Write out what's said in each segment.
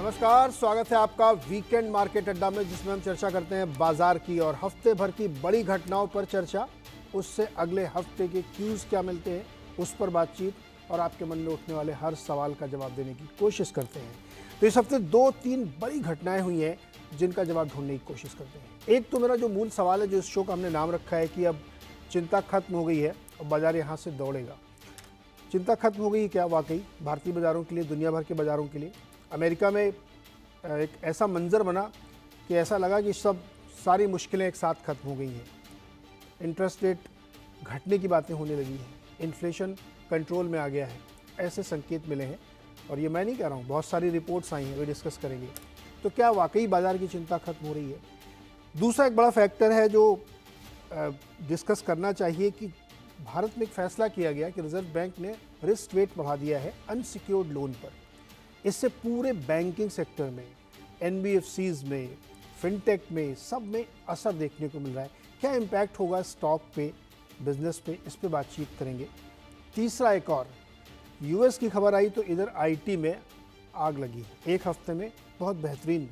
नमस्कार, स्वागत है आपका वीकेंड मार्केट अड्डा में, जिसमें हम चर्चा करते हैं बाजार की और हफ्ते भर की बड़ी घटनाओं पर चर्चा। उससे अगले हफ्ते के क्यूज क्या मिलते हैं उस पर बातचीत और आपके मन में उठने वाले हर सवाल का जवाब देने की कोशिश करते हैं। तो इस हफ्ते 2-3 बड़ी घटनाएं हुई हैं जिनका जवाब ढूंढने की कोशिश करते हैं। एक तो मेरा जो मूल सवाल है, जो इस शो का हमने नाम रखा है कि अब चिंता खत्म हो गई है और बाजार यहाँ से दौड़ेगा। चिंता खत्म हो गई क्या? वाकई भारतीय बाजारों के लिए, दुनिया भर के बाजारों के लिए। अमेरिका में एक ऐसा मंजर बना कि ऐसा लगा कि सारी मुश्किलें एक साथ खत्म हो गई हैं। इंटरेस्ट रेट घटने की बातें होने लगी हैं, इन्फ्लेशन कंट्रोल में आ गया है, ऐसे संकेत मिले हैं। और ये मैं नहीं कह रहा हूँ, बहुत सारी रिपोर्ट्स आई हैं, वे डिस्कस करेंगे। तो क्या वाकई बाजार की चिंता खत्म हो रही है? दूसरा एक बड़ा फैक्टर है जो डिस्कस करना चाहिए कि भारत में एक फैसला किया गया कि रिजर्व बैंक ने रिस्क वेट बढ़ा दिया है अनसिक्योर्ड लोन पर। इससे पूरे बैंकिंग सेक्टर में, एनबीएफसीज में, फिनटेक में, सब में असर देखने को मिल रहा है। क्या इम्पैक्ट होगा स्टॉक पे, बिजनेस पे, इस पे बातचीत करेंगे। तीसरा एक और यूएस की खबर आई तो इधर आईटी में आग लगी। एक हफ्ते में बहुत बेहतरीन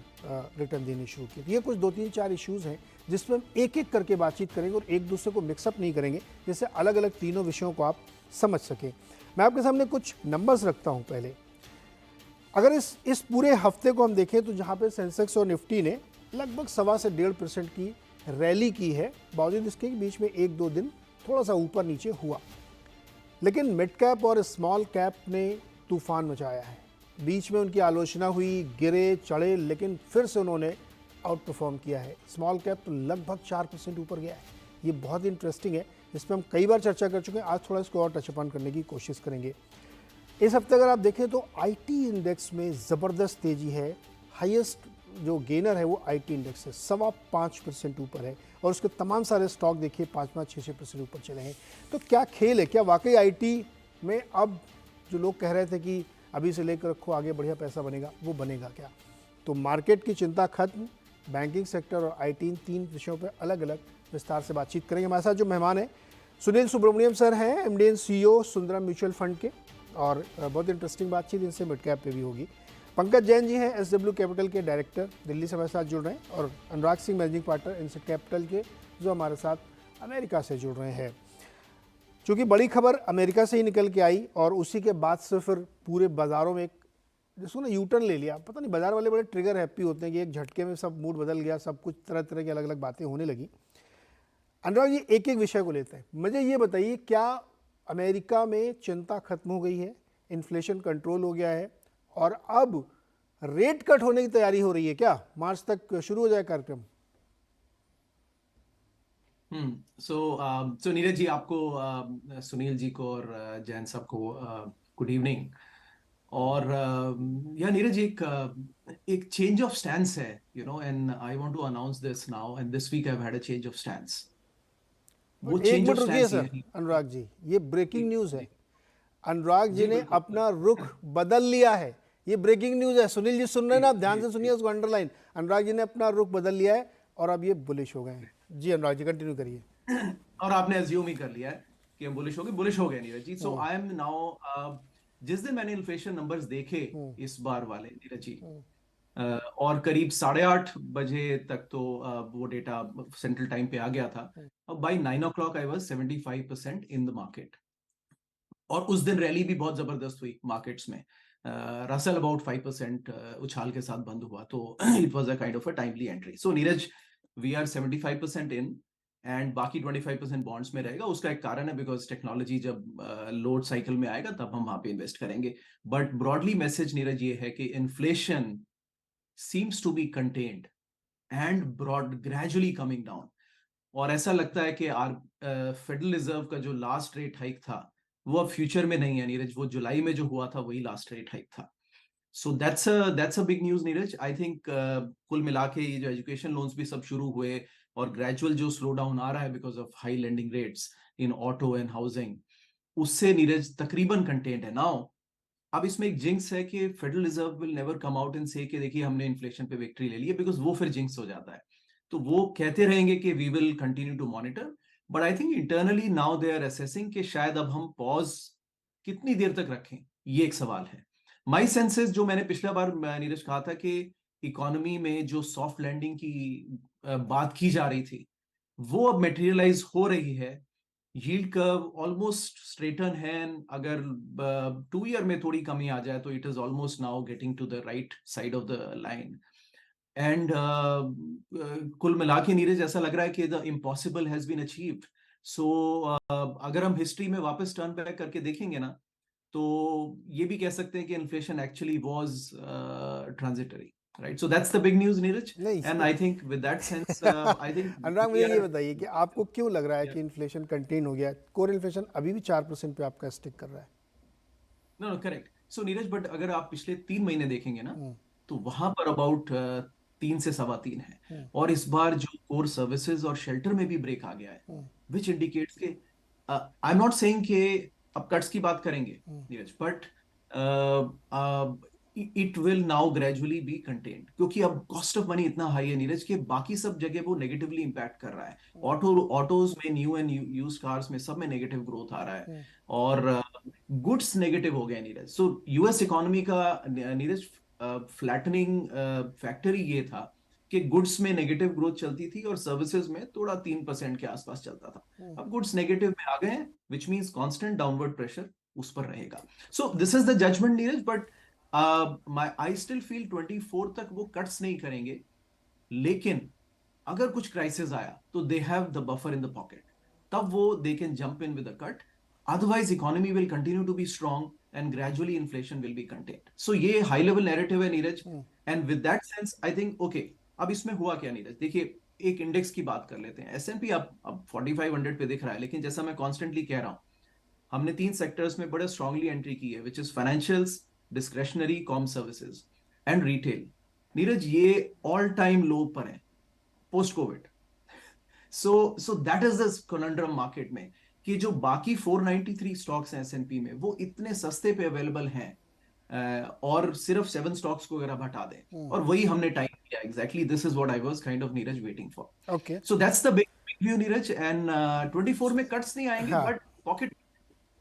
रिटर्न देने शुरू किए। ये कुछ 2-3-4 इश्यूज़ हैं जिसमें हम एक एक करके बातचीत करेंगे और एक दूसरे को मिक्सअप नहीं करेंगे, जिससे अलग अलग तीनों विषयों को आप समझ सकें। मैं आपके सामने कुछ नंबर्स रखता हूँ। पहले अगर इस पूरे हफ्ते को हम देखें तो जहाँ पे सेंसेक्स और निफ्टी ने लगभग 1.25 से 1.5% की रैली की है, बावजूद इसके बीच में 1-2 दिन थोड़ा सा ऊपर नीचे हुआ। लेकिन मिड कैप और स्मॉल कैप ने तूफान मचाया है। बीच में उनकी आलोचना हुई, गिरे चढ़े, लेकिन फिर से उन्होंने आउट परफॉर्म किया है। स्मॉल कैप तो लगभग 4% ऊपर गया है। ये बहुत इंटरेस्टिंग है, इस पर हम कई बार चर्चा कर चुके हैं। आज थोड़ा इसको और टचअप ऑन करने की कोशिश करेंगे। इस हफ्ते अगर आप देखें तो आईटी इंडेक्स में ज़बरदस्त तेज़ी है। हाईएस्ट जो गेनर है वो आईटी इंडेक्स है, 5.25% ऊपर है। और उसके तमाम सारे स्टॉक देखिए 5-6% ऊपर चले हैं। तो क्या खेल है? क्या वाकई आईटी में अब जो लोग कह रहे थे कि अभी से लेकर रखो, आगे बढ़िया पैसा बनेगा, वो बनेगा क्या? तो मार्केट की चिंता खत्म, बैंकिंग सेक्टर और आईटी, इन 3 विषयों पर अलग अलग विस्तार से बातचीत करेंगे। हमारे साथ जो मेहमान हैं, सुनील सुब्रमण्यम सर हैं, MD and CEO Sundaram mutual fund के, और बहुत इंटरेस्टिंग बातचीत इनसे मिड कैप पे भी होगी। पंकज जैन जी हैं, एसडब्ल्यू कैपिटल के डायरेक्टर, दिल्ली से हमारे साथ जुड़ रहे हैं, और अनुराग सिंह मैनेजिंग पार्टनर इनसेट कैपिटल के, जो हमारे साथ अमेरिका से जुड़ रहे हैं। चूँकि बड़ी खबर अमेरिका से ही निकल के आई और उसी के बाद से फिर पूरे बाज़ारों में एक जिसको ना यूटर्न ले लिया। पता नहीं, बाजार वाले बड़े ट्रिगर हैप्पी होते हैं कि एक झटके में सब मूड बदल गया, सब कुछ तरह तरह की अलग अलग बातें होने लगी। अनुराग जी, एक एक विषय को लेते हैं। मुझे ये बताइए, क्या अमेरिका में चिंता खत्म हो गई है, इन्फ्लेशन कंट्रोल हो गया है और अब रेट कट होने की तैयारी हो रही है? क्या मार्च तक शुरू हो जाए कार्यक्रम? सो नीरज जी, आपको सुनील जी को और जैन साहब को गुड इवनिंग। और या नीरज जी, एक चेंज ऑफ स्टैंस है, and I want to announce this now, and this week I have had a change of stance. वो एक चेंज ऑफ मिनट रुकिए स्टैंस ये सर, है। अनुराग जी, ये ब्रेकिंग न्यूज़ है। जी अनुराग जी जी, ने बिल्कुल अपना रुख बदल लिया है। ये ब्रेकिंग न्यूज़ है। सुनील जी सुन रहे हैं जी ना, आप ध्यान जी से सुनिए, जी। उसको अंडरलाइन। अनुराग जी ने अपना रुख बदल लिया है और अब ये बुलिश हो गए हैं। जी अनुराग जी, कंटिन्यू करिए। और आपने एज्यूम ही कर लिया है कि हम बुलिश हो गए नीरज जी। सो हम्म। आई एम नाउ, जिस दिन मैंने इन्फ्लेशन नंबर्स देखे हम्म। इस बार वाले नीरज जी, हम्म। और करीब 8:30 बजे तक तो वो डेटा सेंट्रल टाइम पे आ गया था। हम्म। अब by 9 o'clock I was 75% in the market. और उस दिन रैली भी बहुत जबरदस्त हुई मार्केट्स में। रसल अबाउट 5% उछाल के साथ बंद हुआ, तो it was a kind of a timely entry. So Neeraj, we are 75% in, and बाकी 25% बॉन्ड्स में रहेगा। उसका एक कारण है, बिकॉज टेक्नोलॉजी जब लोड साइकिल में आएगा तब हम वहां पे इन्वेस्ट करेंगे। बट ब्रॉडली मैसेज नीरज ये है कि inflation seems to be contained and broad gradually coming down। और ऐसा लगता है कि फेडरल रिजर्व का जो लास्ट रेट हाइक था वो अब फ्यूचर में नहीं है नीरज, वो जुलाई में जो हुआ था वही लास्ट रेट हाइक था। So that's a big news Neeraj. I think कुल मिला के ये जो एजुकेशन लोन्स भी सब शुरू हुए और ग्रेजुअल जो स्लो डाउन आ रहा है because of high lending rates in auto and housing, उससे नीरज तकरीबन कंटेंट है नाउ। अब इसमें एक जिंक्स है कि federal reserve will never come out and से कि देखिए हमने इन्फ्लेशन पे विक्ट्री ले ली है, बिकॉज वो फिर जिंक्स हो जाता है। तो वो कहते रहेंगे कि we will continue to monitor, but I think internally now they are assessing कि शायद अब हम पॉज कितनी देर तक रखें, ये एक सवाल है। माई सेंसेस जो मैंने पिछला बार नीरज कहा था कि इकोनॉमी में जो सॉफ्ट लैंडिंग की बात की जा रही थी वो अब मटेरियलाइज हो रही है। यील्ड कर्व ऑलमोस्ट स्ट्रेटन है। अगर 2 ईयर में थोड़ी कमी आ जाए तो it is almost now getting to the right side of the line. And कुल मिला के नीरज ऐसा लग रहा है कि the impossible has been achieved. So अगर हम हिस्ट्री में वापस टर्न बैक करके देखेंगे ना तो ये भी कह सकते हैं कि inflation actually was transitory, right? So that's the big news Neeraj. नहीं and I think with that sense I think Anurag, मुझे ये बताइए कि आपको क्यों लग रहा है कि इन्फ्लेशन कंटेन हो गया है? कोर इन्फ्लेशन अभी भी 4% पे आपका स्टिक कर रहा है। No correct. So Neeraj but अगर आप पिछले 3 महीने देखेंगे ना तो वहां पर अबाउट 3 से 3.25 है। और इस बार जो कोर सर्विसेज और शेल्टर में भी ब्रेक आ गया है विच इंडिकेट्स के आई एम नॉट सेइंग कि अब कट्स की बात करेंगे Neeraj, but it will now gradually be contained, क्योंकि अब कॉस्ट ऑफ मनी इतना हाई है नीरज कि बाकी सब जगह वो नेगेटिवली इंपैक्ट कर रहा है। ऑटोज में, न्यू एंड यूज कार्स में, सब में नेगेटिव ग्रोथ आ रहा है और गुड्स नेगेटिव हो गए नीरज। सो यूएस इकोनॉमी का नीरज फ्लैटनिंग फैक्टर ही ये था कि गुड्स में नेगेटिव ग्रोथ चलती थी और सर्विसेज में थोड़ा 3% के आसपास चलता था। अब गुड्स नेगेटिव में आ गए हैं which means constant downward pressure उस पर रहेगा। So this is the judgement Neeraj, but I still feel 24 तक वो कट्स नहीं करेंगे, लेकिन अगर कुछ क्राइसिस आया तो they have the buffer in the pocket, तब वो they can jump in with a cut. Otherwise, economy will continue to be strong and gradually inflation will be contained. So ये high level narrative है Neeraj. And with that sense, I think okay, अब इसमें हुआ क्या नीरज? देखिए एक index की बात कर लेते हैं। S&P अब 4500 पे दिख रहा है, लेकिन जैसा मैं कॉन्स्टेंटली कह रहा हूं, हमने 3 सेक्टर्स में बड़े स्ट्रांगली एंट्री की है, which is financials, discretionary, com services and retail. Neeraj ये ऑल टाइम लो पर है post covid. So that is the conundrum market में कि जो बाकी 493 स्टॉक्स हैं S&P में वो इतने सस्ते पे अवेलेबल हैं और सिर्फ 7 स्टॉक्स को अगर आप हटा दें, और वही हमने टाइम किया। Exactly this is what I was kind of Neeraj waiting for. Okay, so that's the big view Neeraj. And 24 में कट्स नहीं आएंगे, हाँ। बट पॉकेट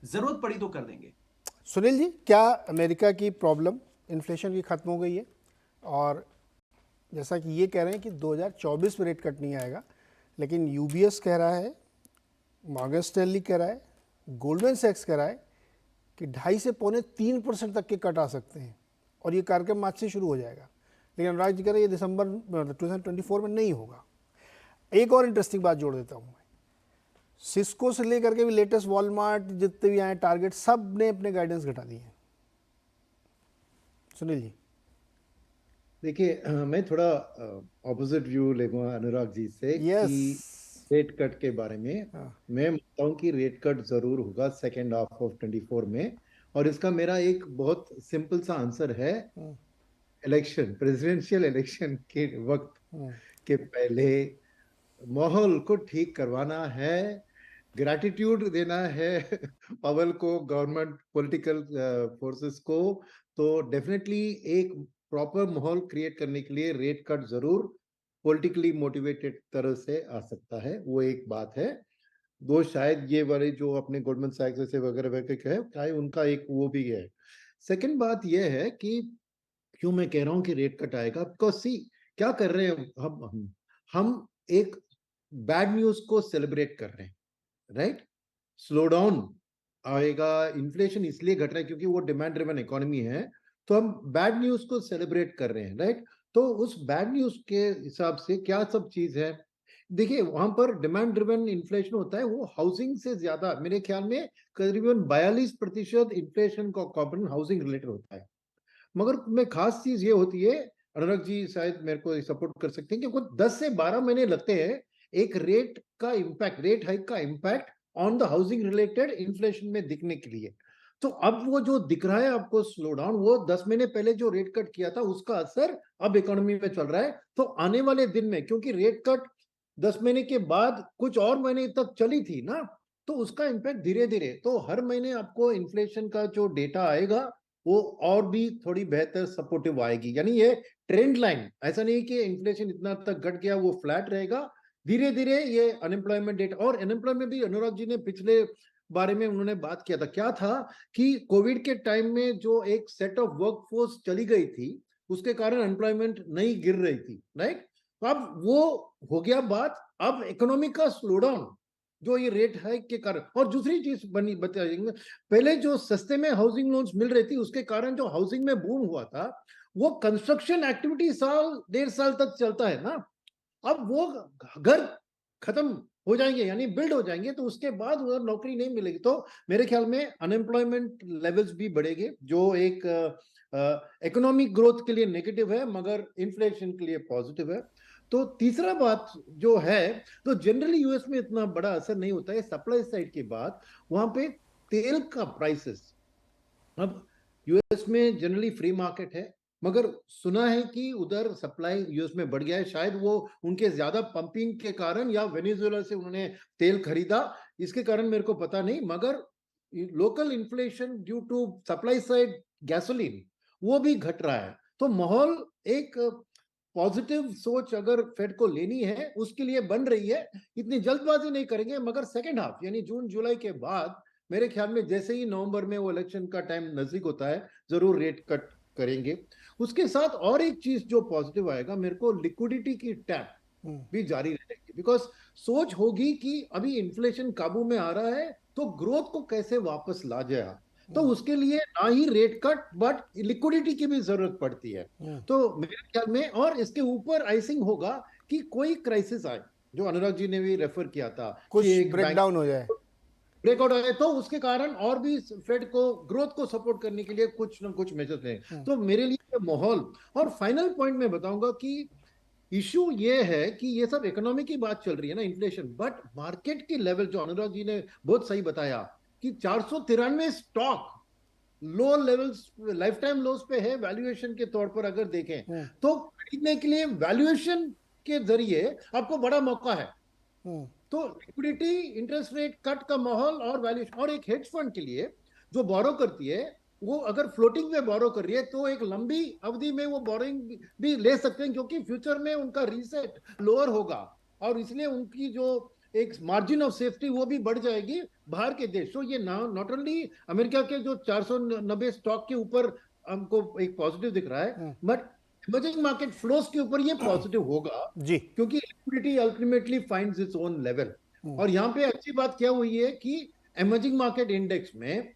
जरूरत पड़ी तो कर देंगे। सुनील जी, क्या अमेरिका की प्रॉब्लम इन्फ्लेशन की खत्म हो गई है? और जैसा कि ये कह रहे हैं कि 2024 में रेट कट नहीं आएगा, लेकिन यूबीएस कह रहा है, मॉर्गन स्टैनली कह रहा है, गोल्डमैन सैक्स कह रहा है कि 2.5 से 3.25% तक के कट आ सकते हैं और ये कार्यक्रम मार्च से शुरू हो जाएगा। लेकिन अनुराग जी कह रहे हैं ये दिसंबर 2024 में नहीं होगा। एक और इंटरेस्टिंग बात जोड़ देता हूँ मैं, सिस्को से लेकर के भी लेटेस्ट वॉलमार्ट जितने भी आए टारगेट, सब ने अपने गाइडेंस घटा दिए हैं। सुनील जी देखिए, मैं थोड़ा ऑपोजिट व्यू लेगा अनुराग जी से कि रेट कट के बारे में। मैं मानता हूँ कि रेट कट जरूर होगा सेकेंड हाफ ऑफ 24 में, और इसका मेरा एक बहुत सिंपल सा आंसर है। इलेक्शन, प्रेसिडेंशियल इलेक्शन के वक्त के पहले माहौल को ठीक करवाना है, ग्रैटिट्यूड देना है पावल को, गवर्नमेंट पॉलिटिकल फोर्सेस को। तो डेफिनेटली एक प्रॉपर माहौल क्रिएट करने के लिए रेट कट जरूर पॉलिटिकली मोटिवेटेड तरह से आ सकता है, वो एक बात है। दो शायद ये वाले जो अपने गोल्डमैन सैक्स से वगैरह वगैरह है, उनका एक वो भी है। सेकंड बात ये है कि क्यों मैं कह रहा हूँ कि रेट कट आएगा, बिकॉज सी क्या कर रहे हैं हम एक बैड न्यूज को सेलिब्रेट कर रहे हैं, राइट? स्लो डाउन आएगा, इन्फ्लेशन इसलिए घट रहा है क्योंकि वो डिमांड ड्रिवन इकोनॉमी है, तो हम बैड न्यूज को सेलिब्रेट कर रहे हैं, राइट? तो उस बैड न्यूज के हिसाब से क्या सब चीज है, देखिए वहां पर डिमांड ड्रिवन इन्फ्लेशन होता है, वो हाउसिंग से ज्यादा, मेरे ख्याल में करीबन 42% इन्फ्लेशन का कॉम्पोनेंट हाउसिंग रिलेटेड होता है। मगर में खास चीज ये होती है, अनुराग जी शायद मेरे को सपोर्ट कर सकते हैं, कि वो 10 से 12 महीने लगते हैं एक रेट का इम्पैक्ट, रेट हाइक का impact on the housing related inflation में दिखने के लिए। तो अब वो जो दिख रहा है आपको स्लो डाउन, वो 10 महीने पहले जो रेट कट किया था उसका असर अब इकोनॉमी में चल रहा है। तो आने वाले दिन में, क्योंकि रेट कट 10 महीने के बाद कुछ और महीने तक चली थी ना, तो उसका इम्पैक्ट धीरे धीरे, तो हर महीने आपको इन्फ्लेशन का जो डेटा आएगा वो और भी थोड़ी बेहतर सपोर्टिव आएगी। यानी ये ट्रेंड लाइन, ऐसा नहीं कि इन्फ्लेशन इतना तक घट गया, वो फ्लैट रहेगा। धीरे धीरे ये अनएम्प्लॉयमेंट डेटा, और अनएम्प्लॉयमेंट भी अनुराग जी ने पिछले बारे में उन्होंने बात किया था। क्या था कि कोविड के टाइम में जो एक सेट ऑफ वर्कफोर्स चली गई थी, उसके कारण अनएम्प्लॉयमेंट नहीं गिर रही थी, राइट? तो अब वो हो गया बात। अब इकोनॉमी का स्लोडाउन जो ये रेट हाइक के कारण, और दूसरी चीज बनी बताएंगे, पहले जो सस्ते में हाउसिंग लोन्स मिल रही थी उसके कारण जो हाउसिंग में बूम हुआ था, वो कंस्ट्रक्शन एक्टिविटी साल 1.5 साल तक चलता है ना। अब वो घर खत्म हो जाएंगे, यानी बिल्ड हो जाएंगे, तो उसके बाद उधर नौकरी नहीं मिलेगी, तो मेरे ख्याल में अनएम्प्लॉयमेंट लेवल्स भी बढ़ेंगे, जो एक इकोनॉमिक ग्रोथ के लिए नेगेटिव है मगर इन्फ्लेशन के लिए पॉजिटिव है। तो तीसरा बात जो है, तो जनरली यूएस में इतना बड़ा असर नहीं होता है सप्लाई साइड की बात, वहां पे तेल का प्राइसेस, अब यूएस में जनरली फ्री मार्केट है, मगर सुना है कि उधर सप्लाई यूएस में बढ़ गया है, शायद वो उनके ज्यादा पंपिंग के कारण या वेनेजुएला से उन्होंने तेल खरीदा, इसके कारण मेरे को पता नहीं, मगर local inflation due to supply side gasoline वो भी घट रहा है। तो माहौल एक पॉजिटिव सोच अगर फेड को लेनी है उसके लिए बन रही है। इतनी जल्दबाजी नहीं करेंगे, मगर सेकेंड हाफ यानी जून जुलाई के बाद मेरे ख्याल में जैसे ही नवंबर में वो इलेक्शन का टाइम नजदीक होता है जरूर रेट कट करेंगे। उसके साथ और एक चीज जो पॉजिटिव आएगा मेरे को, लिक्विडिटी की टैप भी जारी रहेगी, बिकॉज सोच होगी कि अभी इन्फ्लेशन काबू में आ रहा है तो ग्रोथ को कैसे वापस ला जाए, तो उसके लिए ना ही रेट कट बट लिक्विडिटी की भी जरूरत पड़ती है। तो मेरे ख्याल में, और इसके ऊपर आइसिंग होगा कि कोई क्राइसिस आए, जो अनुराग जी ने भी रेफर किया था, कुछ कि एक ब्रेकडाउन हो जाए, ब्रेकआउट आए, तो उसके कारण और भी फेड को ग्रोथ को सपोर्ट करने के लिए कुछ ना कुछ मेजर्स हैं। तो मेरे लिए माहौल, और फाइनल पॉइंट में बताऊंगा कि इशू ये है कि ये सब इकोनॉमी की बात चल रही है ना, इन्फ्लेशन, बट मार्केट की लेवल जो अनुराग जी ने बहुत सही बताया कि 493 stock low levels, life time loss पे है वैल्यूएशन के तौर पर अगर देखें, तो खरीदने के लिए वैल्यूएशन के जरिए आपको बड़ा मौका है। तो लिक्विडिटी, इंटरेस्ट रेट कट का माहौल और वैल्यूएशन, और एक हेज फंड के लिए जो बोरो करती है, वो अगर फ्लोटिंग में बोरो कर रही है तो एक लंबी अवधि में वो बोरोइंग भी ले सकते हैं, क्योंकि फ्यूचर में उनका रीसेट लोअर होगा और इसलिए उनकी जो एक मार्जिन ऑफ सेफ्टी वो भी बढ़ जाएगी बाहर के देश। तो ये नॉट ओनली अमेरिका के जो 490 स्टॉक के ऊपर हमको एक पॉजिटिव दिख रहा है, बट इमर्जिंग मार्केट फ्लोस के ऊपर ये पॉजिटिव होगा जी, क्योंकि liquidity ultimately finds its own level. और यहाँ पे अच्छी बात क्या हुई है कि इमर्जिंग मार्केट इंडेक्स में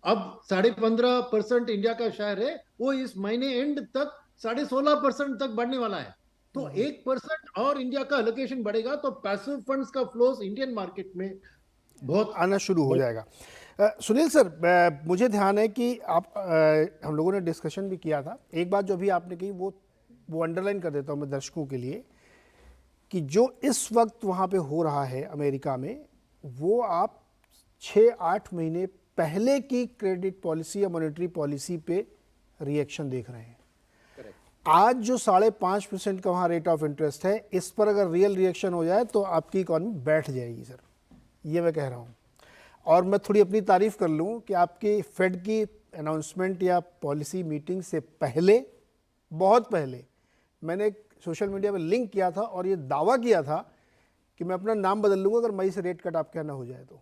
अब 15.5% इंडिया का शेयर है, वो इस महीने एंड तक 16.5% तक बढ़ने वाला है। तो 1% और इंडिया का एलोकेशन बढ़ेगा तो पैसिव फंड्स का फ्लोस इंडियन मार्केट में बहुत आना शुरू हो जाएगा। सुनील सर, मुझे ध्यान है कि आप हम लोगों ने डिस्कशन भी किया था, एक बात जो भी आपने कही वो अंडरलाइन कर देता हूँ मैं दर्शकों के लिए, कि जो इस वक्त वहाँ पे हो रहा है अमेरिका में, वो आप 6-8 महीने पहले की क्रेडिट पॉलिसी या मॉनेटरी पॉलिसी पे रिएक्शन देख रहे हैं। आज जो 5.5% का वहाँ रेट ऑफ इंटरेस्ट है, इस पर अगर रियल रिएक्शन हो जाए तो आपकी इकॉनमी बैठ जाएगी सर, ये मैं कह रहा हूँ। और मैं थोड़ी अपनी तारीफ़ कर लूँ कि आपकी फेड की अनाउंसमेंट या पॉलिसी मीटिंग से पहले, बहुत पहले, मैंने सोशल मीडिया पर लिंक किया था और ये दावा किया था कि मैं अपना नाम बदल लूँगा अगर मई से रेट कट आपके यहाँ ना हो जाए तो,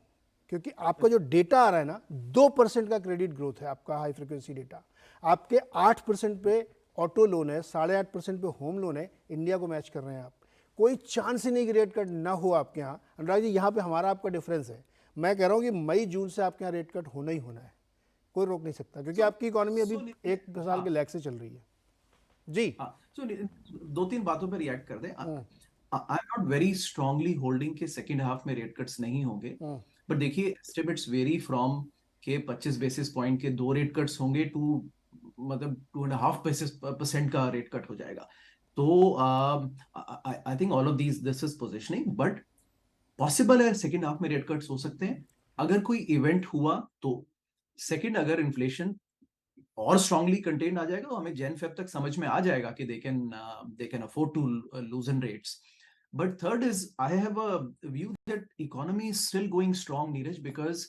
क्योंकि आपका जो डेटा आ रहा है ना, 2% का क्रेडिट ग्रोथ है आपका, हाई फ्रिक्वेंसी डेटा, आपके 8% पे ऑटो लोन है, 8.5% पे होम लोन है, इंडिया को मैच कर रहे हैं आप। कोई चांस ही नहीं कि रेट कट ना हो आपके यहाँ। अनुराग जी, यहाँ पे हमारा आपका डिफरेंस है। मैं कह रहा हूँ कि मई जून से आपके यहाँ रेट कट होना ही होना है, कोई रोक नहीं सकता, क्योंकि आपकी इकोनॉमी अभी 1 साल के लैग से चल रही है जी। सो 2-3 बातों पर रिएक्ट कर दें। I am not very strongly holding के सेकेंड हाफ में रेट कट्स नहीं होंगे, बट देखिए एस्टिमेट्स वेरी फ्रॉम के 25 बेसिस पॉइंट के 2 रेट कट्स होंगे टू मतलब 2.5% का रेट कट हो जाएगा। तो I think all of this is positioning, but possible है सेकेंड हाफ में रेट कट्स हो सकते हैं। अगर कोई इवेंट हुआ तो सेकेंड, अगर इन्फ्लेशन और स्ट्रांगली कंटेन आ जाएगा तो हमें जैन फेब तक समझ में आ जाएगा कि they can afford to loosen rates. But third is, I have a view that economy is still going strong Neeraj, because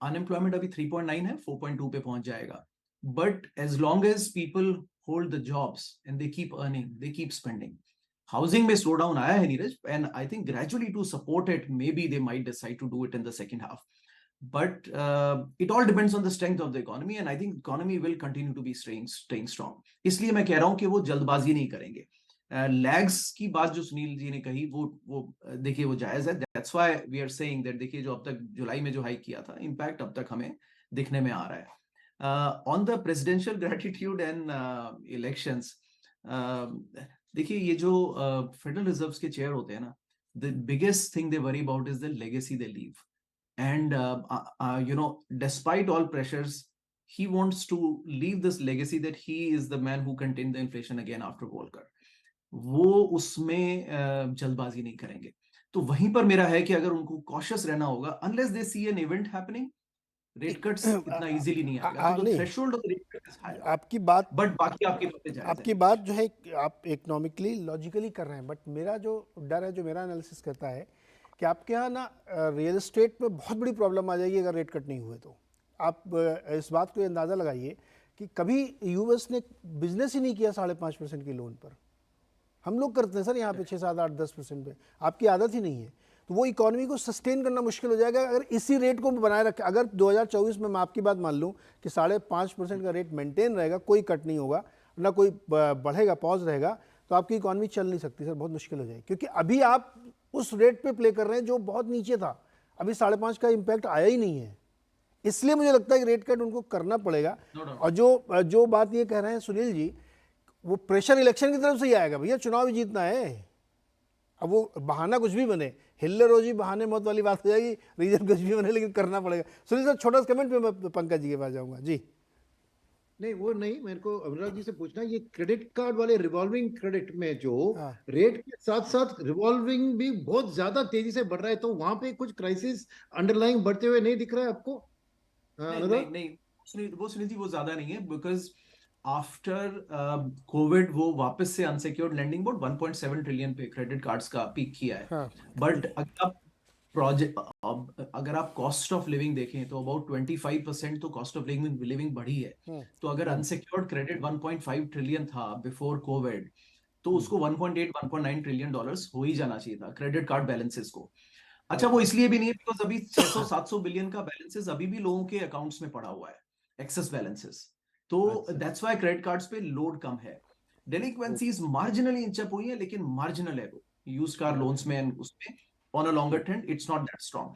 unemployment अभी 3.9 है, 4.2 पे पहुंच जाएगा। But as long as people hold the jobs and they keep earning, they keep spending. Housing में slow down आया है Neeraj, and I think gradually to support it may be they might decide to do it in the second half. but it all depends on the strength of the economy, and I think economy will continue to be staying strong. इसलिए मैं कह रहा हूं कि वो जल्दबाजी नहीं करेंगे. लैग्स की बात जो सुनील जी ने कही वो देखिए वो जायज है. That's why we are saying that देखिए जो अब तक जुलाई में जो हाइक किया था इम्पैक्ट अब तक हमें दिखने में आ रहा है. On the presidential gratitude and elections, देखिए ये जो फेडरल रिजर्व्स के चेयर होते हैं ना, the biggest thing they worry about is the legacy they leave. And despite all pressures, he wants to leave this legacy that he is the man who contained the inflation again after Volcker. वो उसमें जल्दबाजी नहीं करेंगे. तो वहीं पर मेरा है कि अगर उनको कॉशियस रहना होगा, unless they see an event happening, rate cuts इतना इजीली नहीं आएगा. तो threshold of the rate cut is high. आपकी बात, बट बाकी आपकी बातें जायज है. आपकी बात जो है आप इकोनॉमिकली लॉजिकली कर रहे हैं, बट मेरा जो डर है, जो मेरा एनालिसिस करता है कि आपके यहाँ ना रियल एस्टेट में बहुत बड़ी प्रॉब्लम आ जाएगी अगर रेट कट नहीं हुए. तो आप इस बात को अंदाज़ा लगाइए कि कभी यूएस ने बिजनेस ही नहीं किया 5.5% की लोन पर. हम लोग करते हैं सर यहाँ पे 6, 7, 8, 10% पे. आपकी आदत ही नहीं है. तो वो इकोनॉमी को सस्टेन करना मुश्किल हो जाएगा अगर इसी रेट को बनाए रखें. अगर 2024 में मैं आपकी बात मान लूँ कि 5.5% का रेट मेंटेन रहेगा, कोई कट नहीं होगा, ना कोई बढ़ेगा, पॉज रहेगा, तो आपकी इकोनॉमी चल नहीं सकती सर. बहुत मुश्किल हो जाएगी क्योंकि अभी आप उस रेट पे प्ले कर रहे हैं जो बहुत नीचे था. अभी 5.5 का इम्पैक्ट आया ही नहीं है. इसलिए मुझे लगता है कि रेट कट उनको करना पड़ेगा. और जो बात ये कह रहे हैं सुनील जी, वो प्रेशर इलेक्शन की तरफ से ही आएगा. भैया चुनाव भी जीतना है. अब वो बहाना कुछ भी बने, हिल्ले रोजी बहाने मौत वाली बात हो जाएगी, रीजन कुछ भी बने, लेकिन करना पड़ेगा. सुनील सर छोटा सा कमेंट पे मैं पंकज जी के पास जाऊंगा. जी नहीं, वो नहीं, मेरे को अनुराग जी से पूछना, ये क्रेडिट कार्ड वाले रिवॉल्विंग क्रेडिट में जो रेट के साथ साथ रिवॉल्विंग भी बहुत ज्यादा तेजी से बढ़ रहा है, तो वहां पे कुछ क्राइसिस अंडरलाइंग बढ़ते हुए नहीं दिख रहा है आपको? नहीं, वो सुनील जी वो ज्यादा नहीं है, बिकॉज आफ्टर कोविड वो वापस से अनसिक्योर्ड लेंडिंग बोर्ड 1.7 ट्रिलियन पे क्रेडिट कार्ड्स का पीक किया है. बट अगर आप कॉस्ट ऑफ लिविंग देखें तो अबाउट 25% तो कॉस्ट ऑफ लिविंग बढ़ी है. तो अगर अनसिक्योर्ड क्रेडिट 1.5 ट्रिलियन था बिफोर कोविड, तो उसको 1.9 ट्रिलियन डॉलर्स हो ही जाना चाहिए था क्रेडिट कार्ड बैलेंसेस को. अच्छा, वो इसलिए भी नहीं है बिकॉज अभी 600-700 बिलियन का बैलेंसेस अभी भी लोगों के अकाउंट्स में पड़ा हुआ है, एक्सेस बैलेंसेस. तो दैट्स व्हाई क्रेडिट कार्ड्स पे लोड कम है. डेलिक्वेंसीज मार्जिनली इंच अप हुई है, लेकिन मार्जिनल है वो यूज्ड कार लोन्स में एंड उसमें. On a longer trend, it's not that strong.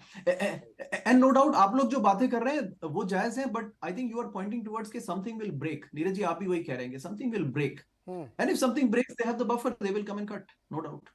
And no doubt, आप लोग जो बातें कर रहे हैं वो जायज हैं, but I think you are pointing towards कि something will break. Neeraj ji आप भी वही कह रहे हैं कि something will break. And if something breaks, they have the buffer, they will come and cut. No doubt.